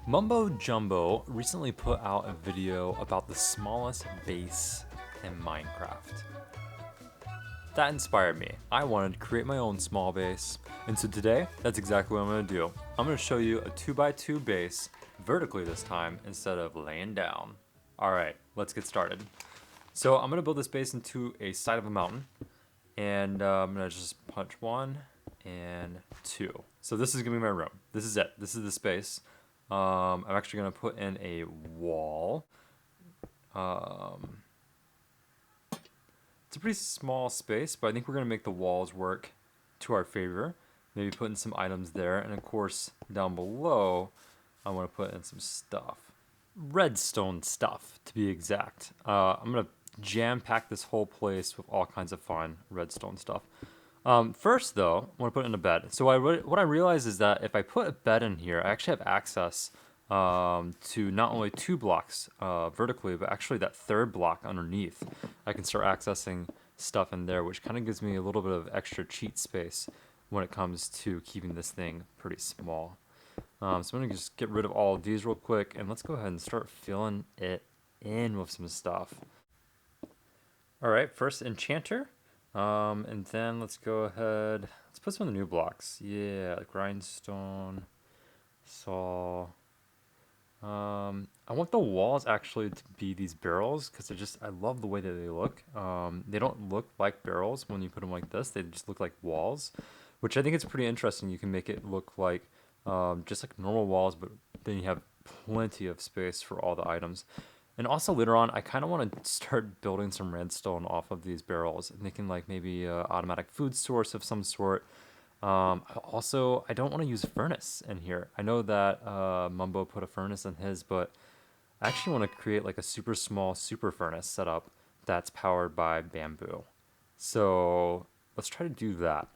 Mumbo Jumbo recently put out a video about the smallest base in Minecraft. That inspired me. I wanted to create my own small base, and so today, that's exactly what I'm going to do. I'm going to show you a 2x2 base, vertically this time, instead of laying down. Alright, let's get started. So I'm going to build this base into a side of a mountain, and I'm going to just punch 1 and 2. So this is going to be my room. This is it. This is the space. I'm actually going to put in a wall. It's a pretty small space, but I think we're going to make the walls work to our favor. Maybe put in some items there. And of course, down below, I want to put in some stuff. Redstone stuff, to be exact. I'm going to jam-pack this whole place with all kinds of fun redstone stuff. First, though, I want to put in a bed. So what I realized is that if I put a bed in here, I actually have access to not only 2 blocks vertically, but actually that 3rd block underneath. I can start accessing stuff in there, which kind of gives me a little bit of extra cheat space when it comes to keeping this thing pretty small. So I'm going to just get rid of all of these real quick, and let's go ahead and start filling it in with some stuff. Alright, first enchanter. And then let's go ahead, let's put some of the new blocks. Yeah, grindstone, saw. I want the walls actually to be these barrels because I love the way that they look. They don't look like barrels when you put them like this. They just look like walls, which I think is pretty interesting. You can make it look like just like normal walls, but then you have plenty of space for all the items. And also later on, I kind of want to start building some redstone off of these barrels, making like maybe a automatic food source of some sort. I don't want to use a furnace in here. I know that Mumbo put a furnace in his, but I actually want to create like a super small super furnace setup that's powered by bamboo. So let's try to do that.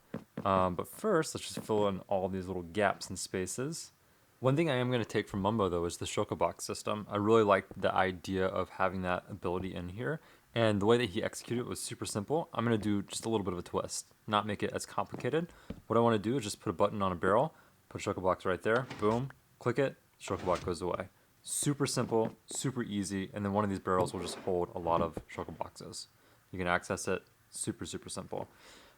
But first, let's just fill in all these little gaps and spaces. One thing I am going to take from Mumbo though is the Chocobox system. I really liked the idea of having that ability in here, and the way that he executed it was super simple. I'm going to do just a little bit of a twist, not make it as complicated. What I want to do is just put a button on a barrel, put a Chocobox right there, boom, click it, Chocobox goes away. Super simple, super easy, and then one of these barrels will just hold a lot of Chocoboxes. You can access it, super, super simple.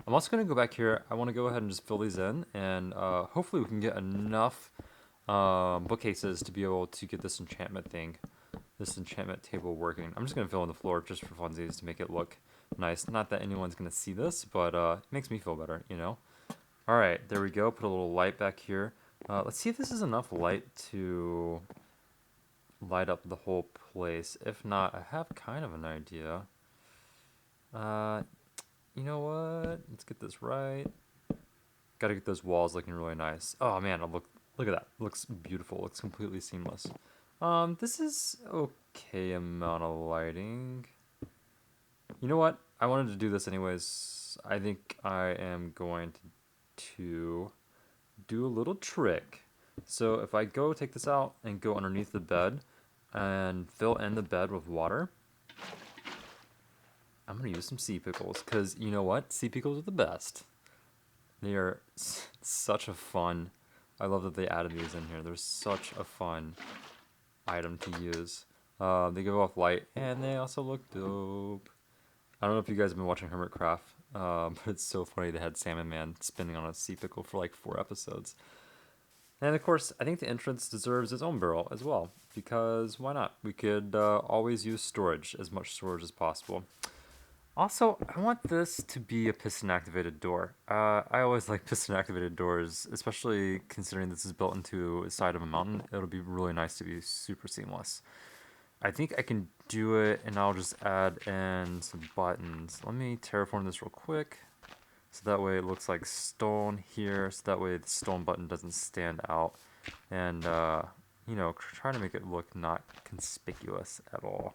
I'm also going to go back here. I want to go ahead and just fill these in, and hopefully we can get enough bookcases to be able to get this enchantment table working. I'm just going to fill in the floor just for funsies to make it look nice. Not that anyone's going to see this, but it makes me feel better, you know? Alright, there we go. Put a little light back here. Let's see if this is enough light to light up the whole place. If not, I have kind of an idea. You know what? Let's get this right. Gotta get those walls looking really nice. Oh man, look at that. Looks beautiful. Looks completely seamless. This is okay amount of lighting. You know what? I wanted to do this anyways. I think I am going to do a little trick. So if I go take this out and go underneath the bed and fill in the bed with water, I'm going to use some sea pickles because you know what? Sea pickles are the best. They are such a fun. I love that they added these in here. They're such a fun item to use. They give off light and they also look dope. I don't know if you guys have been watching Hermitcraft, but it's so funny they had Salmon Man spinning on a sea pickle for like 4 episodes. And of course, I think the entrance deserves its own barrel as well, because why not? We could always use storage, as much storage as possible. Also, I want this to be a piston-activated door. I always like piston-activated doors, especially considering this is built into the side of a mountain. It'll be really nice to be super seamless. I think I can do it, and I'll just add in some buttons. Let me terraform this real quick, so that way it looks like stone here, so that way the stone button doesn't stand out. And, you know, try to make it look not conspicuous at all.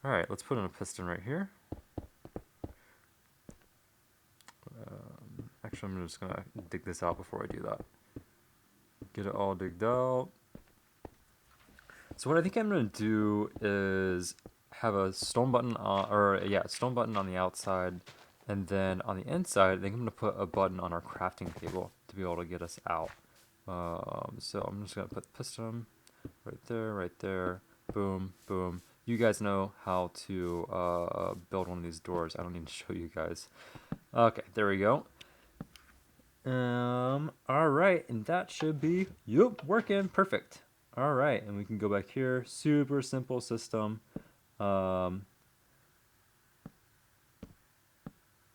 Alright, let's put in a piston right here. Actually, I'm just going to dig this out before I do that. Get it all digged out. So what I think I'm going to do is have a stone button stone button on the outside, and then on the inside, I think I'm going to put a button on our crafting table to be able to get us out. So I'm just going to put piston. right there. Boom, boom. You guys know how to build one of these doors. I don't need to show you guys. Okay, there we go. All right, and that should be, yep, working perfect. All right, and we can go back here. Super simple system. Um,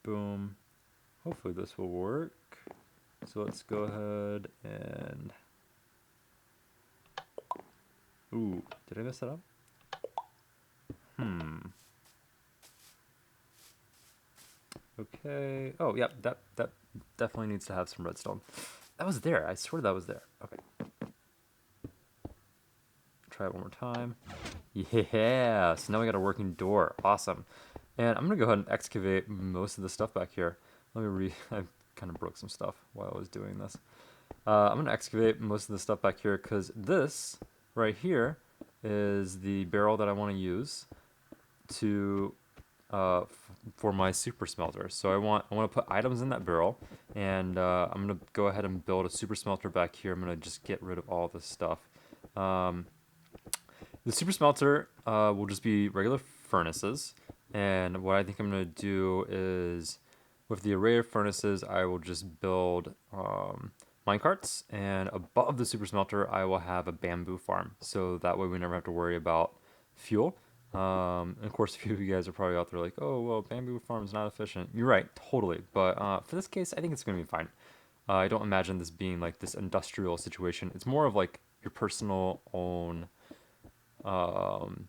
boom. Hopefully this will work. So let's go ahead and, ooh, did I mess that up? Okay. Oh, yeah, that definitely needs to have some redstone. That was there. I swear that was there. Okay. Try it one more time. Yeah. So now we got a working door. Awesome. And I'm gonna go ahead and excavate most of the stuff back here. Let me I kind of broke some stuff while I was doing this. I'm gonna excavate most of the stuff back here because this right here is the barrel that I want to use to for my super smelter. So I want to put items in that barrel, and I'm gonna go ahead and build a super smelter back here. I'm gonna just get rid of all this stuff. Um, the super smelter will just be regular furnaces, and what I think I'm gonna do is, with the array of furnaces, I will just build minecarts, and above the super smelter, I will have a bamboo farm. So that way we never have to worry about fuel. And of course, a few of you guys are probably out there like, oh, well, bamboo farm is not efficient. You're right, totally. But for this case, I think it's going to be fine. I don't imagine this being like this industrial situation. It's more of like your personal own, um,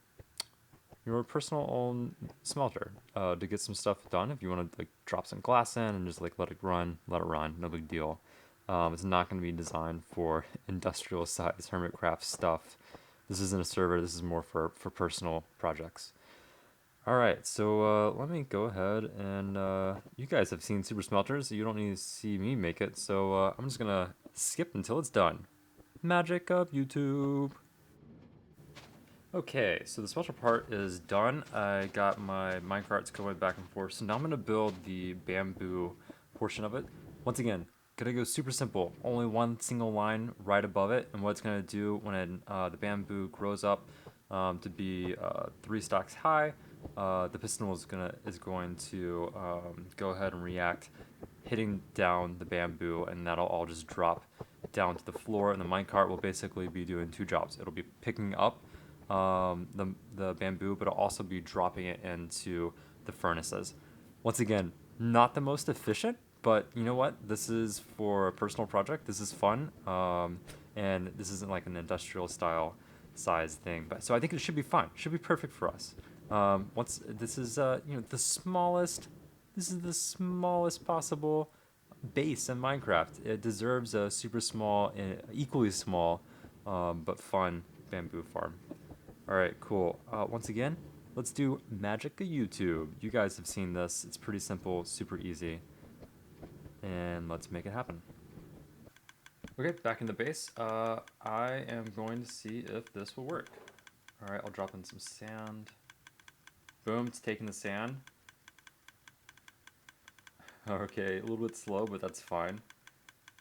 smelter to get some stuff done. If you want to like drop some glass in and just like let it run, no big deal. It's not going to be designed for industrial size hermitcraft stuff. This isn't a server. This is more for personal projects. All right, so let me go ahead and you guys have seen super smelters. So you don't need to see me make it. So I'm just gonna skip until it's done. Magic of YouTube. Okay, so the smelter part is done. I got my minecarts going back and forth. So now I'm gonna build the bamboo portion of it. Once again, gonna go super simple. Only one single line right above it, and what it's gonna do when the bamboo grows up to be 3 stocks high, the piston is going to go ahead and react, hitting down the bamboo, and that'll all just drop down to the floor. And the minecart will basically be doing two jobs. It'll be picking up the bamboo, but it'll also be dropping it into the furnaces. Once again, not the most efficient, but you know what? This is for a personal project. This is fun, and this isn't like an industrial style size thing. But so I think it should be fine. Should be perfect for us. Once this is the smallest. This is the smallest possible base in Minecraft. It deserves a super small, equally small, but fun bamboo farm. All right, cool. Once again, let's do Magic of YouTube. You guys have seen this. It's pretty simple, super easy. And let's make it happen. Okay, back in the base. I am going to see if this will work. All right, I'll drop in some sand. Boom, it's taking the sand. Okay, a little bit slow, but that's fine.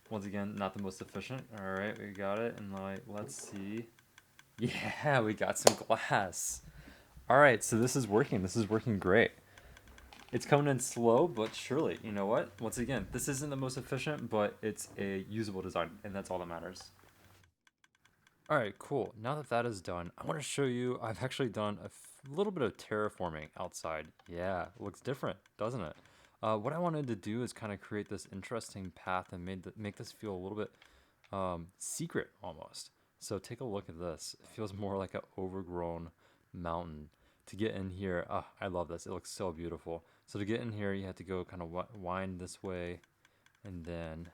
Once again, not the most efficient. All right, we got it. And like, let's see. Yeah, we got some glass. All right, so this is working. This is working great. It's coming in slow, but surely. You know what? Once again, this isn't the most efficient, but it's a usable design, and that's all that matters. All right, cool. Now that that is done, I want to show you, I've actually done a little bit of terraforming outside. Yeah, it looks different, doesn't it? What I wanted to do is kind of create this interesting path and make this feel a little bit secret almost. So take a look at this. It feels more like an overgrown mountain. To get in here, I love this. It looks so beautiful. So to get in here, you have to go kind of wind this way, and then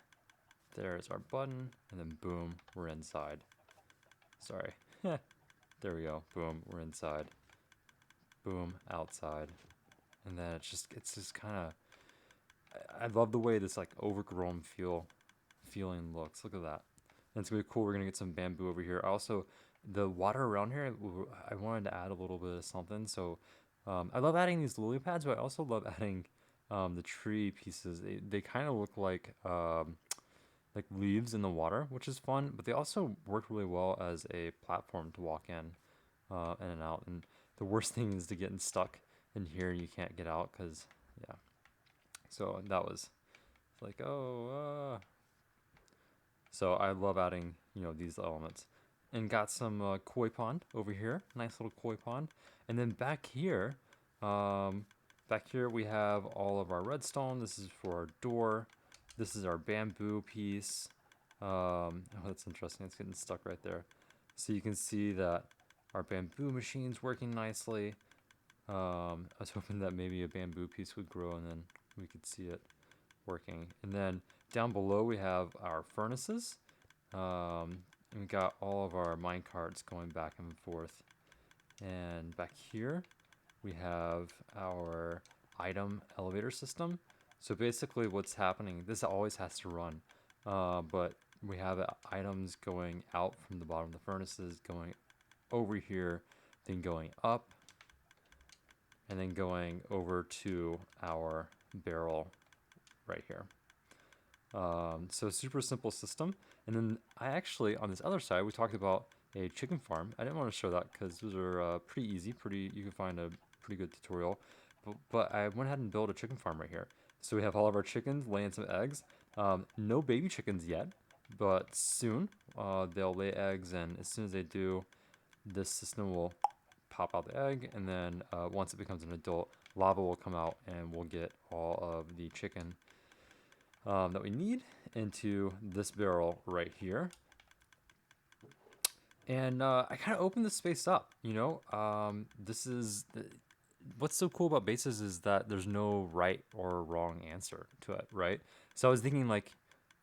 there's our button, and then boom, we're inside. Sorry. There we go. Boom, we're inside. Boom, outside. And then it's just kind of, I love the way this like overgrown feeling looks. Look at that. And it's gonna be cool. We're gonna get some bamboo over here. Also, the water around here, I wanted to add a little bit of something. So I love adding these lily pads, but I also love adding the tree pieces. They kind of look like like leaves in the water, which is fun. But they also work really well as a platform to walk in and out. And the worst thing is to get stuck in here and you can't get out because, yeah. So that was like, oh. So I love adding, these elements. And got some koi pond over here, nice little koi pond. And then back here we have all of our redstone. This is for our door. This is our bamboo piece. Oh, that's interesting. It's getting stuck right there. So you can see that our bamboo machine's working nicely. I was hoping that maybe a bamboo piece would grow and then we could see it working. And then down below we have our furnaces. And we got all of our mine carts going back and forth. And back here we have our item elevator system. So basically what's happening, this always has to run. But we have items going out from the bottom of the furnaces, going over here, then going up, and then going over to our barrel right here. So super simple system. And then I actually, on this other side, we talked about a chicken farm. I didn't want to show that because those are pretty easy, you can find a pretty good tutorial. But I went ahead and built a chicken farm right here. So we have all of our chickens laying some eggs. No baby chickens yet, but soon they'll lay eggs, and as soon as they do, this system will pop out the egg, and then once it becomes an adult, lava will come out and we'll get all of the chicken that we need into this barrel right here. And I kind of opened this space up, what's so cool about bases is that there's no right or wrong answer to it, right? So I was thinking like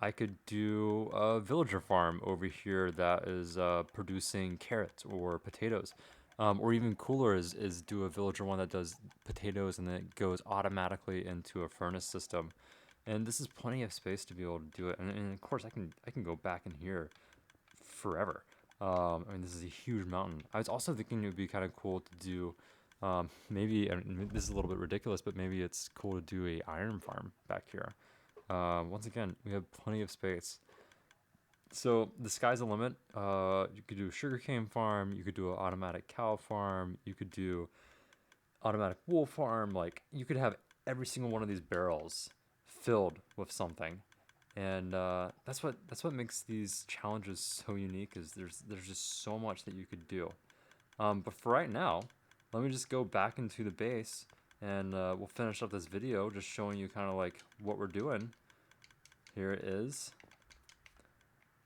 I could do a villager farm over here that is producing carrots or potatoes. Or even cooler is do a villager one that does potatoes and then it goes automatically into a furnace system. And this is plenty of space to be able to do it. And of course I can go back in here forever. This is a huge mountain. I was also thinking it would be kind of cool to do, maybe, and this is a little bit ridiculous, but maybe it's cool to do a iron farm back here. Once again, we have plenty of space. So the sky's the limit. You could do a sugarcane farm. You could do an automatic cow farm. You could do automatic wool farm. Like you could have every single one of these barrels filled with something. And that's what makes these challenges so unique is there's just so much that you could do. But for right now, let me just go back into the base and we'll finish up this video just showing you kind of like what we're doing. Here it is.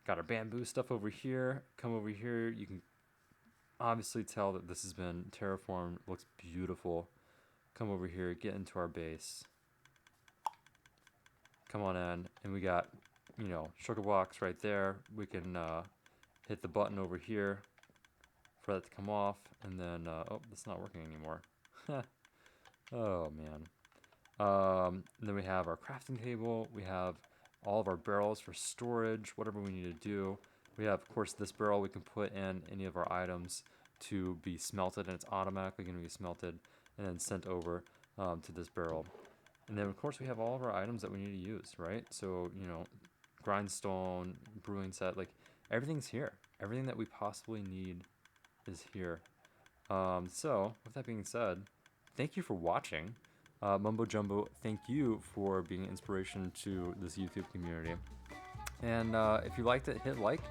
Got our bamboo stuff over here. Come over here. You can obviously tell that this has been terraformed. Looks beautiful. Come over here. Get into our base. Come on in, and we got, sugar blocks right there. We can hit the button over here for that to come off, and then, oh, that's not working anymore. Oh, man. Then we have our crafting table. We have all of our barrels for storage, whatever we need to do. We have, of course, this barrel we can put in any of our items to be smelted, and it's automatically going to be smelted and then sent over to this barrel. And then, of course, we have all of our items that we need to use, right? So, grindstone, brewing set, like, everything's here. Everything that we possibly need is here. So, with that being said, thank you for watching. Mumbo Jumbo, thank you for being an inspiration to this YouTube community. And if you liked it, hit like.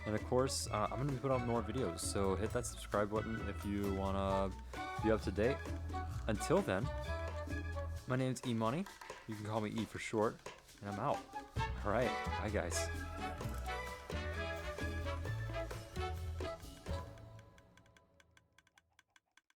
And, of course, I'm going to be putting out more videos. So, hit that subscribe button if you want to be up to date. Until then, my name's E-Money. You can call me E for short, and I'm out. All right, bye guys.